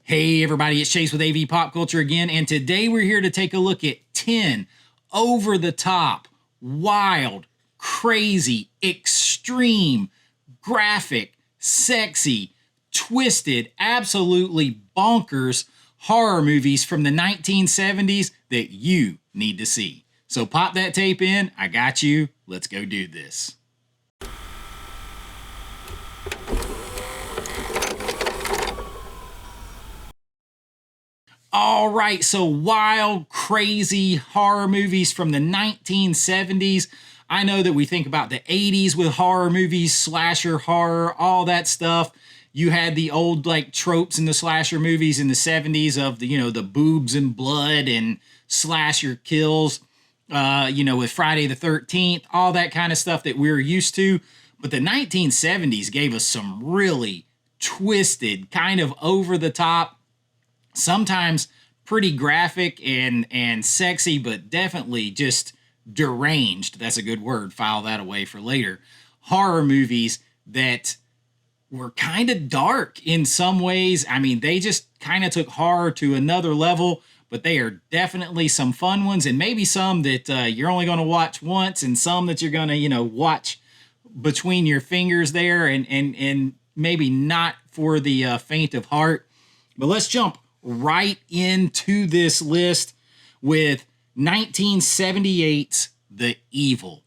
Hey everybody, it's Chase with AV Pop Culture again, and today we're here to take a look at 10 over the top, wild, crazy, extreme, graphic, sexy, twisted, absolutely bonkers horror movies from the 1970s that you need to see. So pop that tape in, I got you, let's go do this. All right, so wild, crazy horror movies from the 1970s. I know that we think about the 80s with horror movies, slasher horror, all that stuff. You had the old like tropes in the slasher movies in the 70s of the boobs and blood and slasher kills, with Friday the 13th, all that kind of stuff that we're used to. But the 1970s gave us some really twisted, kind of over the top, sometimes pretty graphic and sexy, but definitely just deranged. That's a good word. File that away for later. Horror movies that were kind of dark in some ways. I mean, they just kind of took horror to another level, but they are definitely some fun ones, and maybe some that you're only going to watch once, and some that you're going to, watch between your fingers there, and maybe not for the faint of heart. But let's jump right into this list with 1978's The Evil.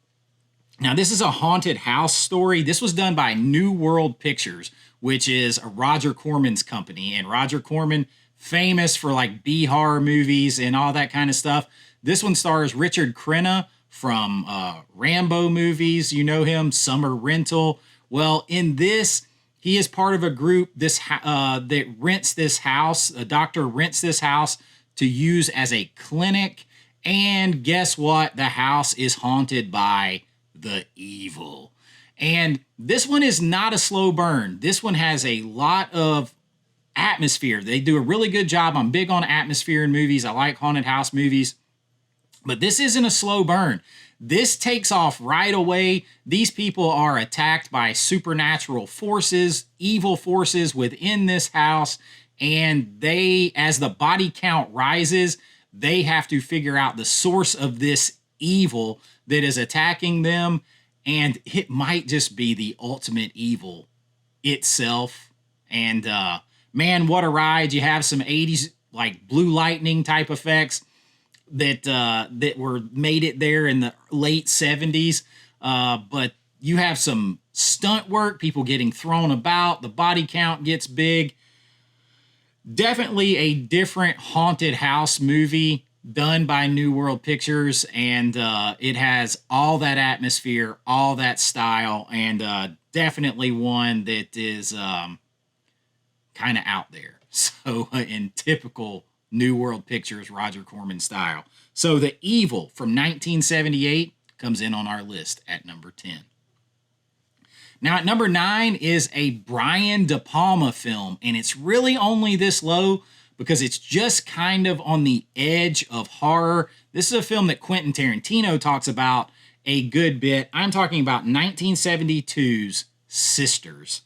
Now, this is a haunted house story. This was done by New World Pictures, which is Roger Corman's company. And Roger Corman, famous for like B-horror movies and all that kind of stuff. This one stars Richard Crenna from Rambo movies. You know him, Summer Rental. Well, in this, he is part of a group that rents this house. A doctor rents this house to use as a clinic. And guess what? The house is haunted by the evil. And this one is not a slow burn. This one has a lot of atmosphere. They do a really good job. I'm big on atmosphere in movies. I like haunted house movies. But this isn't a slow burn. This takes off right away. These people are attacked by supernatural forces, evil forces within this house, and they, as the body count rises, they have to figure out the source of this evil that is attacking them, and it might just be the ultimate evil itself. And man, what a ride. You have some 80s like blue lightning type effects that were made it there in the late 70s. But you have some stunt work, people getting thrown about, the body count gets big. Definitely a different haunted house movie done by New World Pictures, and it has all that atmosphere, all that style, and definitely one that is kind of out there. So in typical New World Pictures, Roger Corman style. So The Evil from 1978 comes in on our list at number 10. Now at number 9 is a Brian De Palma film, and it's really only this low because it's just kind of on the edge of horror. This is a film that Quentin Tarantino talks about a good bit. I'm talking about 1972's Sisters.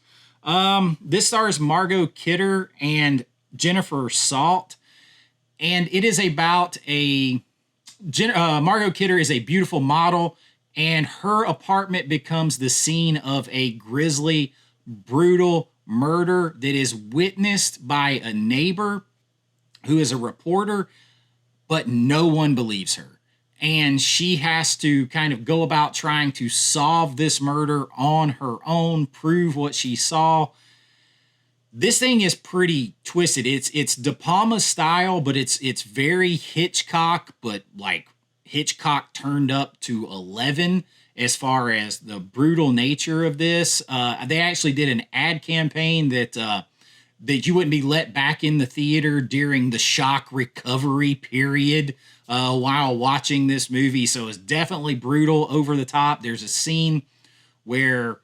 This stars Margot Kidder and Jennifer Salt. And it is about Margot Kidder is a beautiful model, and her apartment becomes the scene of a grisly, brutal murder that is witnessed by a neighbor who is a reporter, but no one believes her. And she has to kind of go about trying to solve this murder on her own, prove what she saw. This thing is pretty twisted. It's De Palma style, but it's very Hitchcock, but like Hitchcock turned up to 11 as far as the brutal nature of this. They actually did an ad campaign that you wouldn't be let back in the theater during the shock recovery period while watching this movie. So it's definitely brutal, over the top. There's a scene where,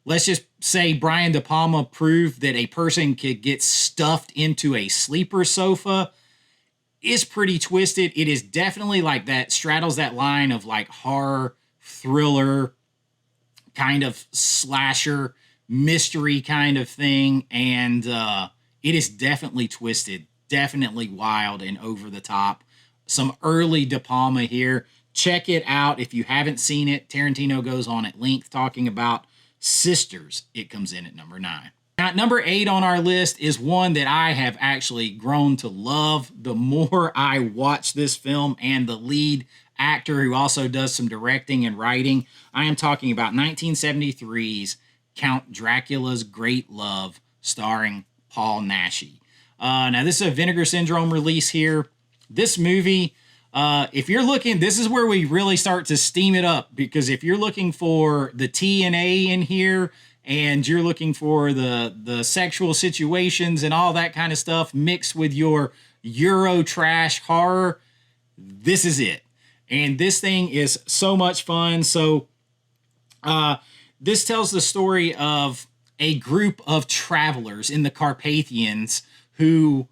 let's just say, Brian De Palma proved that a person could get stuffed into a sleeper sofa. Is pretty twisted. It is definitely like that, straddles that line of like horror, thriller, kind of slasher, mystery kind of thing. And It is definitely twisted, definitely wild and over the top. Some early De Palma here. Check it out if you haven't seen it. Tarantino goes on at length talking about Sisters. It comes in at number 9. Now, at number 8 on our list is one that I have actually grown to love the more I watch this film, and the lead actor who also does some directing and writing. I am talking about 1973's Count Dracula's Great Love, starring Paul Naschy. Now, this is a Vinegar Syndrome release here. This movie, if you're looking, this is where we really start to steam it up, because if you're looking for the T and A in here, and you're looking for the sexual situations and all that kind of stuff mixed with your Euro trash horror, this is it. And this thing is so much fun. So this tells the story of a group of travelers in the Carpathians who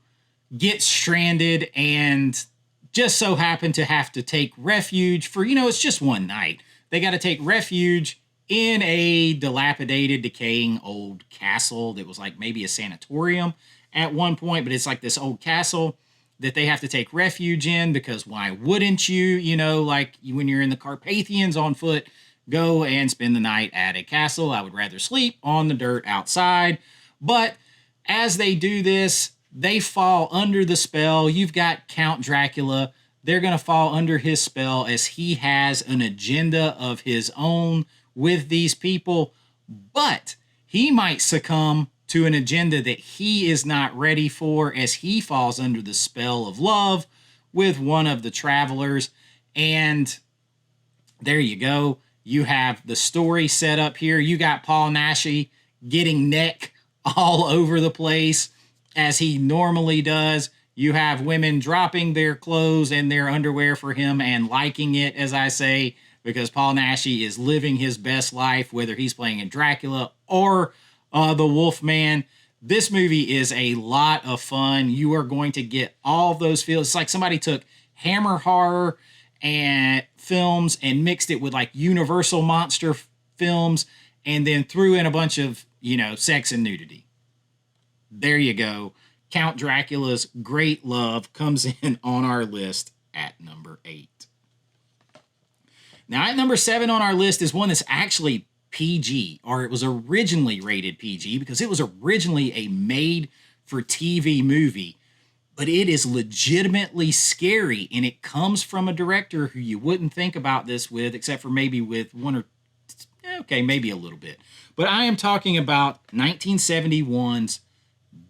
get stranded and just so happen to have to take refuge for, it's just one night. They got to take refuge in a dilapidated, decaying old castle that was like maybe a sanatorium at one point, but it's like this old castle that they have to take refuge in, because why wouldn't you, like when you're in the Carpathians on foot, go and spend the night at a castle? I would rather sleep on the dirt outside. But as they do this, they fall under the spell. You've got Count Dracula. They're going to fall under his spell as he has an agenda of his own with these people, but he might succumb to an agenda that he is not ready for as he falls under the spell of love with one of the travelers. And there you go. You have the story set up here. You got Paul Naschy getting neck all over the place as he normally does. You have women dropping their clothes and their underwear for him and liking it, as I say, because Paul Naschy is living his best life, whether he's playing in Dracula or the Wolfman. This movie is a lot of fun. You are going to get all those feels. It's like somebody took Hammer horror and films and mixed it with like Universal monster films and then threw in a bunch of, sex and nudity. There you go. Count Dracula's Great Love comes in on our list at number 8. Now, at number 7 on our list is one that's actually PG, or it was originally rated PG because it was originally a made-for-TV movie, but it is legitimately scary, and it comes from a director who you wouldn't think about this with, except for maybe with maybe a little bit. But I am talking about 1971's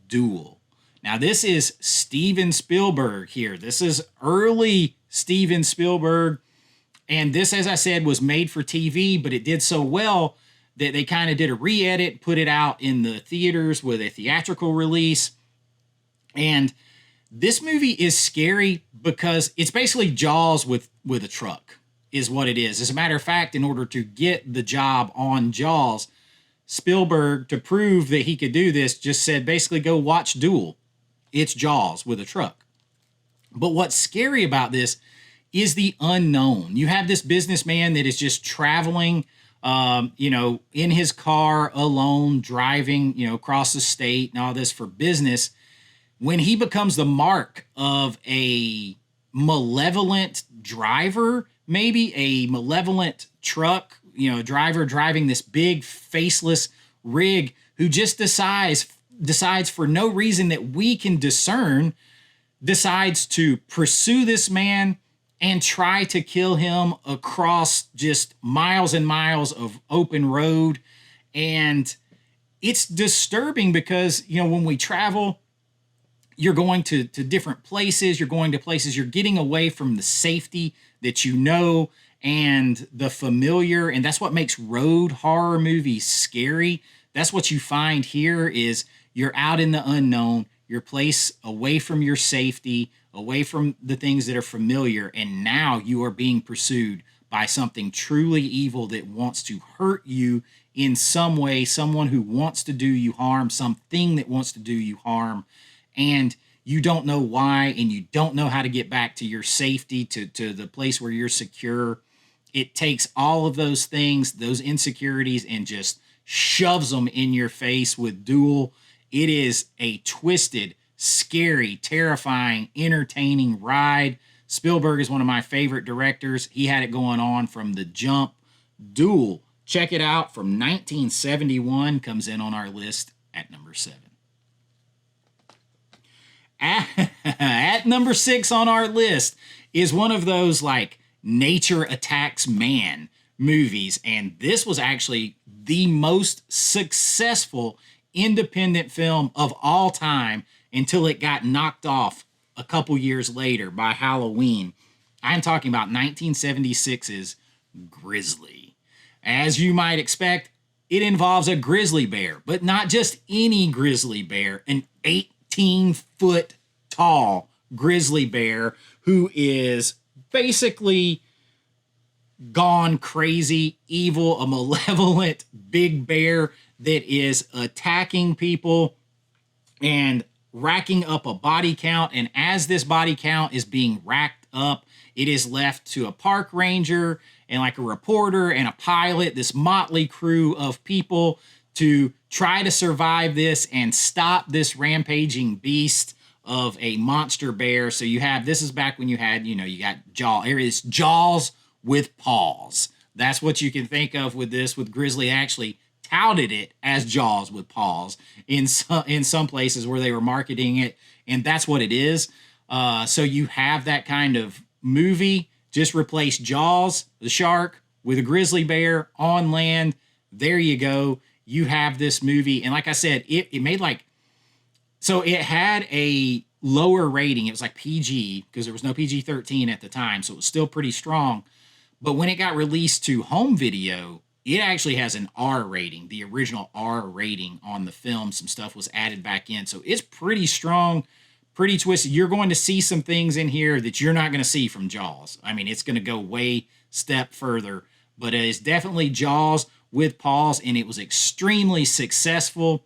Duel. Now, this is Steven Spielberg here. This is early Steven Spielberg. And this, as I said, was made for TV, but it did so well that they kind of did a re-edit, put it out in the theaters with a theatrical release. And this movie is scary because it's basically Jaws with a truck, is what it is. As a matter of fact, in order to get the job on Jaws, Spielberg, to prove that he could do this, just said, basically, go watch Duel. It's Jaws with a truck. But what's scary about this is the unknown. You have this businessman that is just traveling, in his car alone, driving, across the state and all this for business. When he becomes the mark of a malevolent driver, maybe a malevolent truck, driver driving this big faceless rig who just decides for no reason that we can discern, decides to pursue this man and try to kill him across just miles and miles of open road. And it's disturbing because, when we travel, you're going to different places, you're getting away from the safety that and the familiar. And that's what makes road horror movies scary. That's what you find here is you're out in the unknown, your place away from your safety, away from the things that are familiar, and now you are being pursued by something truly evil that wants to hurt you in some way, someone who wants to do you harm, something that wants to do you harm, and you don't know why, and you don't know how to get back to your safety, to the place where you're secure. It takes all of those things, those insecurities, and just shoves them in your face with Duel. It is a twisted, scary, terrifying, entertaining ride. Spielberg is one of my favorite directors. He had it going on from the jump. Duel, check it out, from 1971, comes in on our list at number 7. At number 6 on our list is one of those like nature attacks man movies, and this was actually the most successful independent film of all time until it got knocked off a couple years later by Halloween. I'm talking about 1976's Grizzly. As you might expect, it involves a grizzly bear, but not just any grizzly bear, an 18-foot tall grizzly bear who is basically gone crazy, evil, a malevolent big bear that is attacking people and racking up a body count. And as this body count is being racked up, it is left to a park ranger and like a reporter and a pilot, this motley crew of people, to try to survive this and stop this rampaging beast of a monster bear. So you have, this is back when you had, you got Jaws with paws. That's what you can think of with this, with Grizzly. Actually touted it as Jaws with paws in some places where they were marketing it, and that's what it is. So you have that kind of movie. Just replace Jaws, the shark, with a grizzly bear on land. There you go. You have this movie. And like I said, it made like, so it had a lower rating. It was like PG because there was no PG-13 at the time. So it was still pretty strong. But when it got released to home video, it actually has an R rating, the original R rating on the film. Some stuff was added back in. So it's pretty strong, pretty twisted. You're going to see some things in here that you're not going to see from Jaws. I mean, it's going to go way step further, but it is definitely Jaws with paws, and it was extremely successful.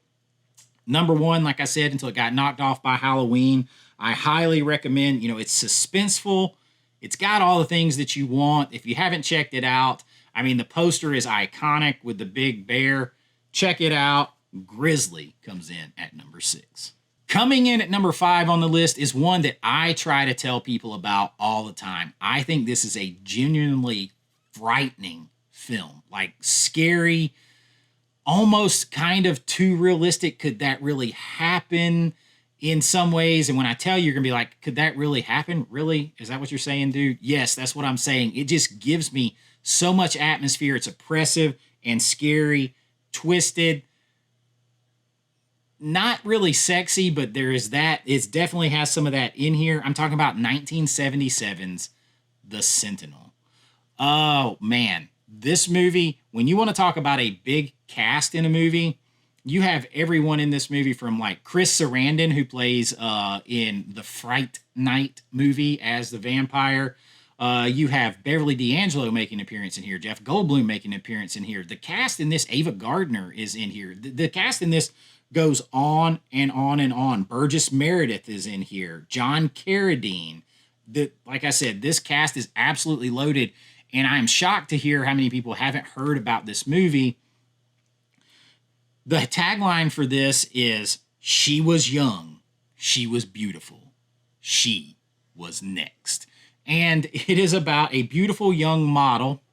Number 1, like I said, until it got knocked off by Halloween. I highly recommend, it's suspenseful. It's got all the things that you want. If you haven't checked it out, I mean, the poster is iconic with the big bear. Check it out. Grizzly comes in at number 6. Coming in at number 5 on the list is one that I try to tell people about all the time. I think this is a genuinely frightening film, like scary, almost kind of too realistic. Could that really happen in some ways? And when I tell you, you're going to be like, could that really happen? Really? Is that what you're saying, dude? Yes, that's what I'm saying. It just gives me so much atmosphere. It's oppressive and scary, twisted, not really sexy, but there is that. It definitely has some of that in here. I'm talking about 1977's The Sentinel. Oh, man. This movie, when you want to talk about a big cast in a movie, you have everyone in this movie from like Chris Sarandon, who plays in the Fright Night movie as the vampire. You have Beverly D'Angelo making an appearance in here. Jeff Goldblum making an appearance in here. The cast in this, Ava Gardner is in here. The cast in this goes on and on and on. Burgess Meredith is in here. John Carradine. Like I said, this cast is absolutely loaded. And I'm shocked to hear how many people haven't heard about this movie. The tagline for this is, she was young, she was beautiful, she was next. And it is about a beautiful young model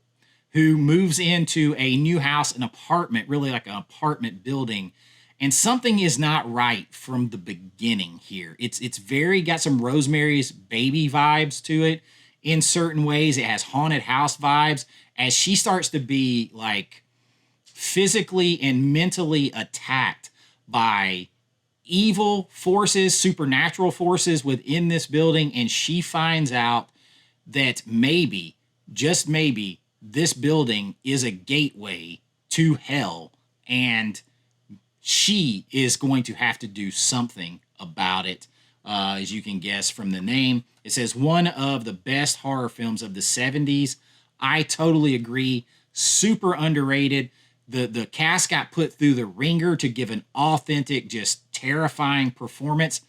who moves into a new house, an apartment, really like an apartment building. And something is not right from the beginning here. It's very got some Rosemary's Baby vibes to it in certain ways. It has haunted house vibes as she starts to be like physically and mentally attacked by evil forces, supernatural forces within this building. And she finds out that maybe, just maybe, this building is a gateway to hell, and she is going to have to do something about it. As you can guess from the name, it says one of the best horror films of the 70s. I totally agree. Super underrated. The cast got put through the ringer to give an authentic, just terrifying performance,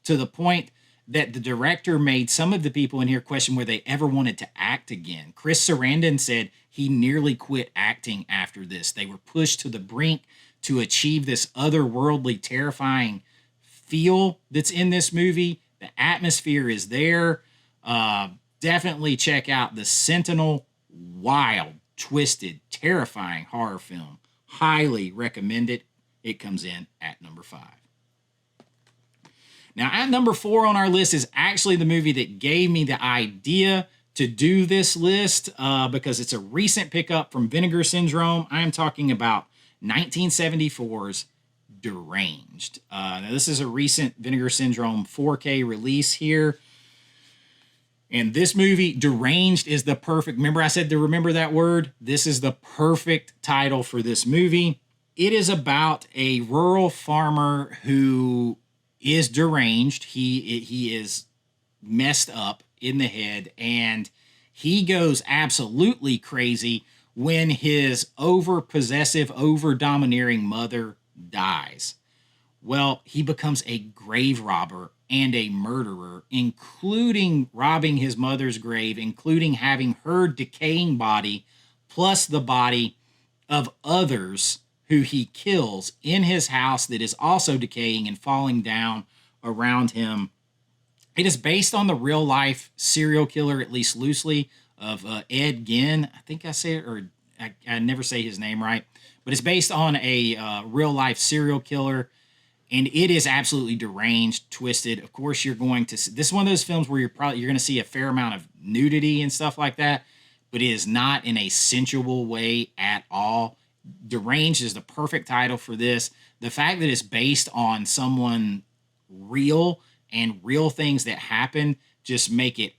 to the point that the director made some of the people in here question whether they ever wanted to act again. Chris Sarandon said he nearly quit acting after this. They were pushed to the brink to achieve this otherworldly, terrifying feel that's in this movie. The atmosphere is there. Definitely check out the Sentinel. Wild, twisted, terrifying horror film. Highly recommend it. It comes in at number 5. Now, at number 4 on our list is actually the movie that gave me the idea to do this list because it's a recent pickup from Vinegar Syndrome. I am talking about 1974's Deranged. Now, this is a recent Vinegar Syndrome 4K release here. And this movie, Deranged, is the perfect... Remember I said to remember that word? This is the perfect title for this movie. It is about a rural farmer who is deranged. He is messed up in the head, and he goes absolutely crazy when his over-possessive, over-domineering mother dies. Well, he becomes a grave robber and a murderer, including robbing his mother's grave, including having her decaying body, plus the body of others who he kills in his house that is also decaying and falling down around him. It is based on the real-life serial killer, at least loosely, of Ed Gein. I think I say it, or I never say his name right. But it's based on a real-life serial killer. And it is absolutely deranged, twisted. Of course, you're going to see, this is one of those films where you're going to see a fair amount of nudity and stuff like that, but it is not in a sensual way at all. Deranged is the perfect title for this. The fact that it's based on someone real and real things that happen just make it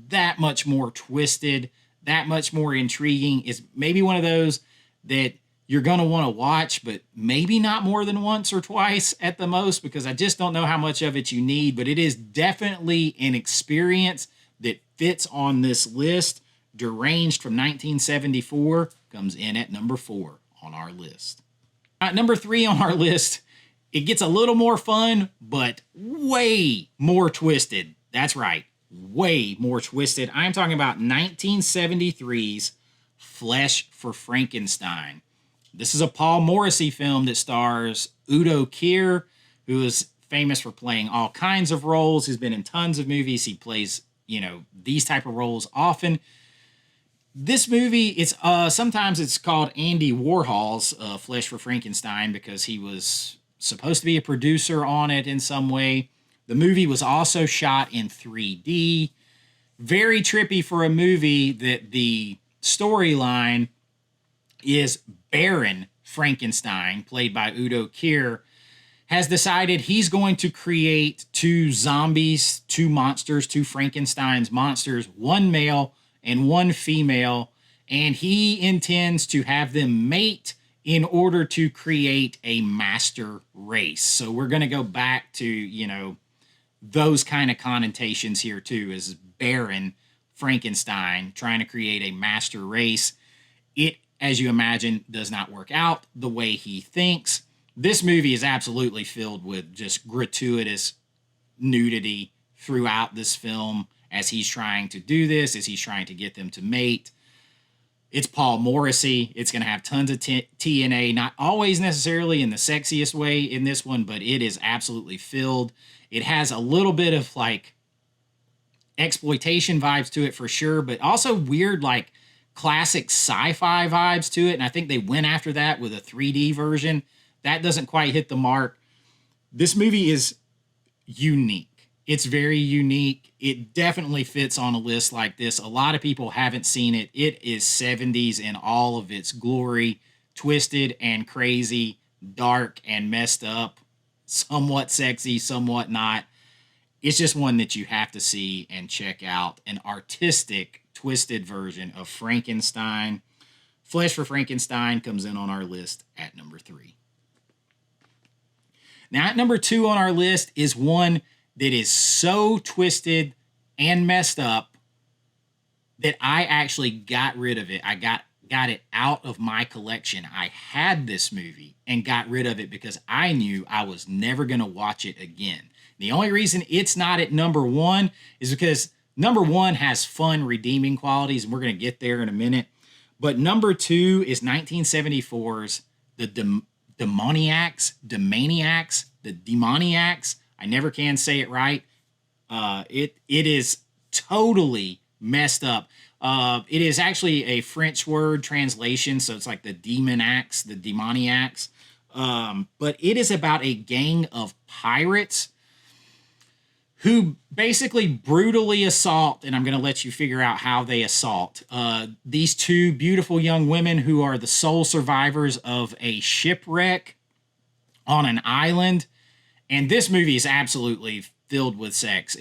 that much more twisted, that much more intriguing. Is maybe one of those that you're going to want to watch, but maybe not more than once or twice at the most, because I just don't know how much of it you need. But it is definitely an experience that fits on this list. Deranged from 1974 comes in at number 4 on our list. At number 3 on our list, it gets a little more fun, but way more twisted. That's right, way more twisted. I'm talking about 1973's Flesh for Frankenstein. This is a Paul Morrissey film that stars Udo Kier, who is famous for playing all kinds of roles. He's been in tons of movies. He plays, these type of roles often. This movie, it's sometimes it's called Andy Warhol's Flesh for Frankenstein because he was supposed to be a producer on it in some way. The movie was also shot in 3D. Very trippy for a movie that the storyline is Baron Frankenstein, played by Udo Kier, has decided he's going to create 2 zombies, 2 monsters, 2 Frankenstein's monsters, 1 male and 1 female, and he intends to have them mate in order to create a master race. So we're going to go back to, those kind of connotations here too, as Baron Frankenstein trying to create a master race. It, as you imagine, does not work out the way he thinks. This movie is absolutely filled with just gratuitous nudity throughout this film as he's trying to do this, as he's trying to get them to mate. It's Paul Morrissey. It's going to have tons of TNA, not always necessarily in the sexiest way in this one, but it is absolutely filled. It has a little bit of exploitation vibes to it for sure, but also weird classic sci-fi vibes to it. And I think they went after that with a 3D version. That doesn't quite hit the mark. This movie is unique. It's very unique. It definitely fits on a list like this. A lot of people haven't seen it. It is 70s in all of its glory, twisted and crazy, dark and messed up, somewhat sexy, somewhat not. It's just one that you have to see and check out. An artistic, twisted version of Frankenstein. Flesh for Frankenstein comes in on our list at number 3. Now, at number 2 on our list is one that is so twisted and messed up that I actually got rid of it. I got it out of my collection. I had this movie and got rid of it because I knew I was never going to watch it again. The only reason it's not at number 1 is because number 1 has fun, redeeming qualities, and we're going to get there in a minute. But number 2 is 1974's The Demoniacs, the Demoniacs. I never can say it right. It is totally messed up. It is actually a French word translation, so it's like the Demoniacs, the Demoniacs. But it is about a gang of pirates who basically brutally assault, and I'm going to let you figure out how they assault these two beautiful young women who are the sole survivors of a shipwreck on an island. And this movie is absolutely filled with sex.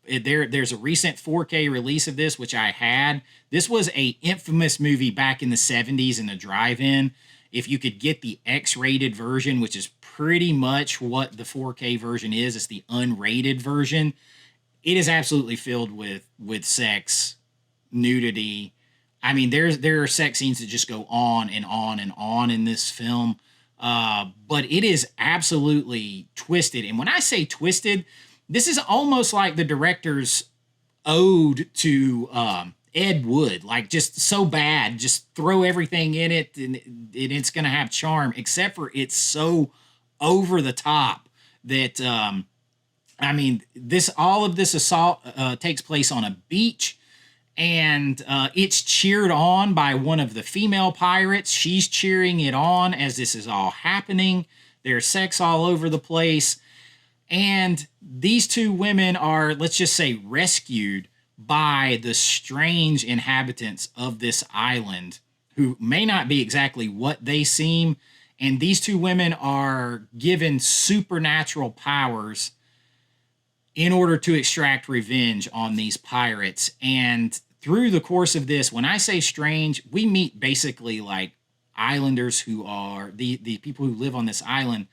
There's a recent 4K release of this, which I had. This was a infamous movie back in the 70s in the drive-in. If you could get the X-rated version, which is pretty much what the 4K version is, it's the unrated version. It is absolutely filled with sex, nudity. I mean, there are sex scenes that just go on and on and on in this film. But it is absolutely twisted. And when I say twisted, this is almost like the director's ode to Ed Wood. Like, just so bad, just throw everything in it and it's going to have charm, except for it's so over the top that, I mean, all of this assault takes place on a beach. And it's cheered on by one of the female pirates. She's cheering it on as this is all happening. There's sex all over the place. And these two women are, let's just say, rescued by the strange inhabitants of this island who may not be exactly what they seem. And these two women are given supernatural powers in order to extract revenge on these pirates. And through the course of this, when I say strange, we meet basically like islanders who are, the people who live on this island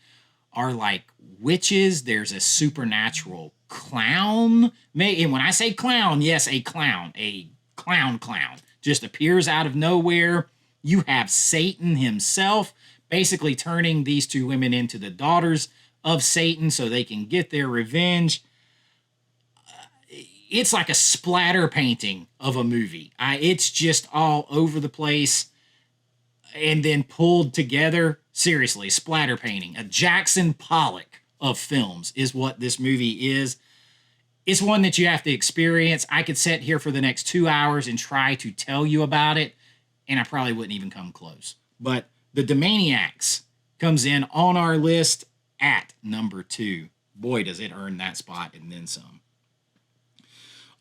are like witches. There's a supernatural clown. And when I say clown, yes, a clown just appears out of nowhere. You have Satan himself basically turning these two women into the daughters of Satan so they can get their revenge. It's like a splatter painting of a movie. It's just all over the place and then pulled together. Seriously, splatter painting. A Jackson Pollock of films is what this movie is. It's one that you have to experience. I could sit here for the next 2 hours and try to tell you about it, and I probably wouldn't even come close. But the Demoniacs comes in on our list at number 2. Boy, does it earn that spot and then some.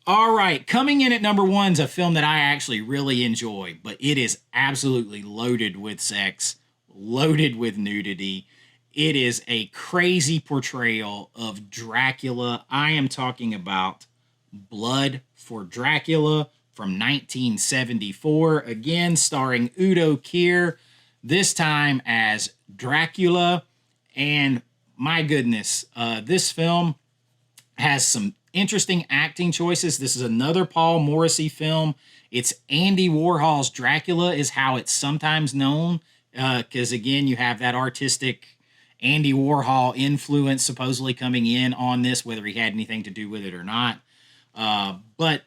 All right, coming in at number 1 is a film that I actually really enjoy, but it is absolutely loaded with sex, loaded with nudity. It is a crazy portrayal of Dracula. I am talking about Blood for Dracula from 1974, again starring Udo Kier, this time as Dracula. And my goodness, this film has some interesting acting choices. This is another Paul Morrissey film. It's Andy Warhol's Dracula is how it's sometimes known, because again, you have that artistic Andy Warhol influence supposedly coming in on this, whether he had anything to do with it or not. But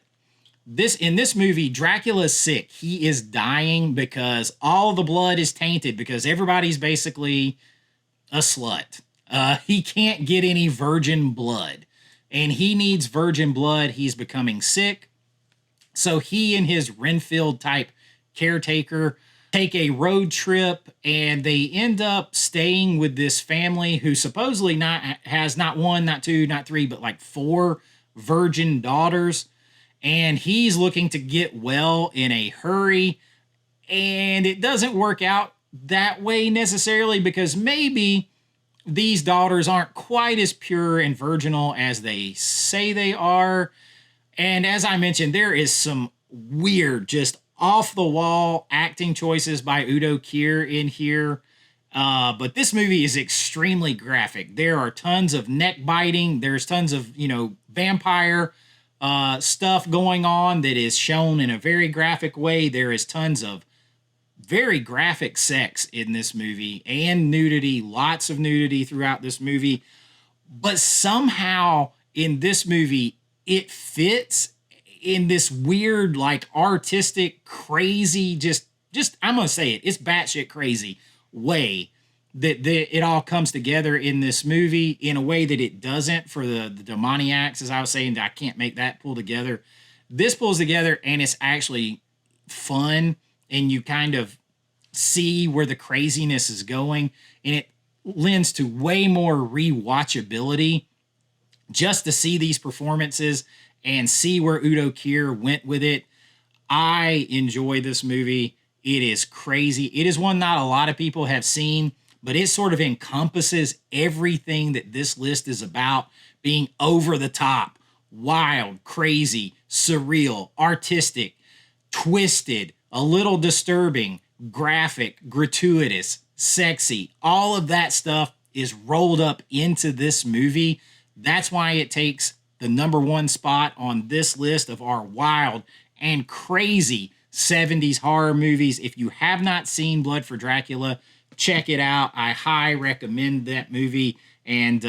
in this movie, Dracula's sick. He is dying because all the blood is tainted because everybody's basically a slut. He can't get any virgin blood. And he needs virgin blood. He's becoming sick. So he and his Renfield type caretaker take a road trip, and they end up staying with this family who supposedly has not 1, not 2, not 3, but like 4 virgin daughters. And he's looking to get well in a hurry. And it doesn't work out that way necessarily because maybe these daughters aren't quite as pure and virginal as they say they are. And as I mentioned, there is some weird, just off-the-wall acting choices by Udo Kier in here. But this movie is extremely graphic. There are tons of neck biting. There's tons of, vampire stuff going on that is shown in a very graphic way. There is tons of very graphic sex in this movie and nudity, lots of nudity throughout this movie. But somehow in this movie, it fits in this weird, like artistic, crazy, just I'm going to say it, it's batshit crazy way that it all comes together in this movie in a way that it doesn't for the Demoniacs. As I was saying, I can't make that pull together. This pulls together, and it's actually fun, and you kind of see where the craziness is going, and it lends to way more rewatchability just to see these performances and see where Udo Kier went with it. I enjoy this movie. It is crazy. It is one not a lot of people have seen, but it sort of encompasses everything that this list is about: being over the top, wild, crazy, surreal, artistic, twisted, a little disturbing, graphic, gratuitous, sexy. All of that stuff is rolled up into this movie. That's why it takes the number one spot on this list of our wild and crazy 70s horror movies. If you have not seen Blood for Dracula, check it out. I highly recommend that movie, and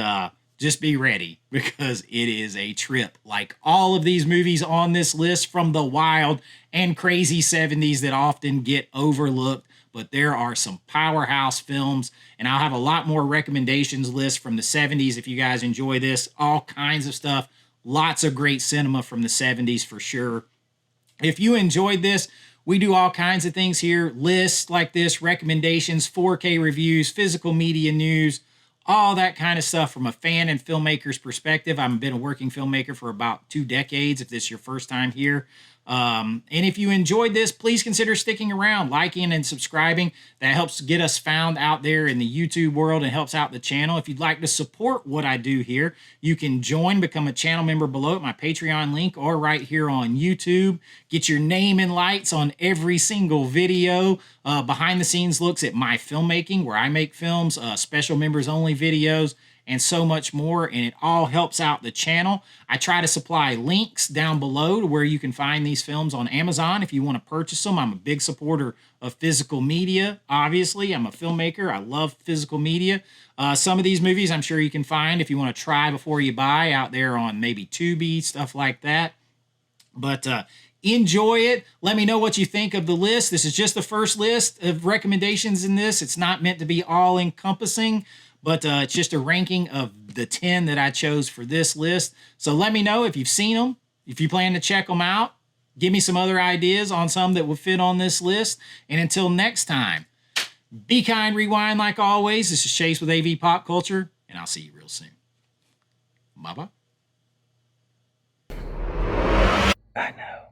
just be ready because it is a trip. Like all of these movies on this list from the wild and crazy 70s that often get overlooked, but there are some powerhouse films, and I'll have a lot more recommendations list from the 70s if you guys enjoy this. All kinds of stuff. Lots of great cinema from the 70s for sure. If you enjoyed this, we do all kinds of things here. Lists like this, recommendations, 4K reviews, physical media news, all that kind of stuff from a fan and filmmaker's perspective. I've been a working filmmaker for about 2 decades, if this is your first time here. And if you enjoyed this, please consider sticking around, liking and subscribing. That helps get us found out there in the YouTube world and helps out the channel. If you'd like to support what I do here, you can become a channel member below at my Patreon link or right here on YouTube. Get your name and lights on every single video. Behind the scenes looks at my filmmaking, where I make films, special members only videos, and so much more, and it all helps out the channel. I try to supply links down below to where you can find these films on Amazon if you want to purchase them. I'm a big supporter of physical media. Obviously, I'm a filmmaker. I love physical media. Some of these movies I'm sure you can find if you want to try before you buy out there on maybe Tubi, stuff like that. But enjoy it. Let me know what you think of the list. This is just the first list of recommendations in this. It's not meant to be all encompassing, but it's just a ranking of the 10 that I chose for this list. So let me know if you've seen them, if you plan to check them out. Give me some other ideas on some that would fit on this list. And until next time, be kind, rewind like always. This is Chase with AV Pop Culture, and I'll see you real soon. Bye-bye. I know.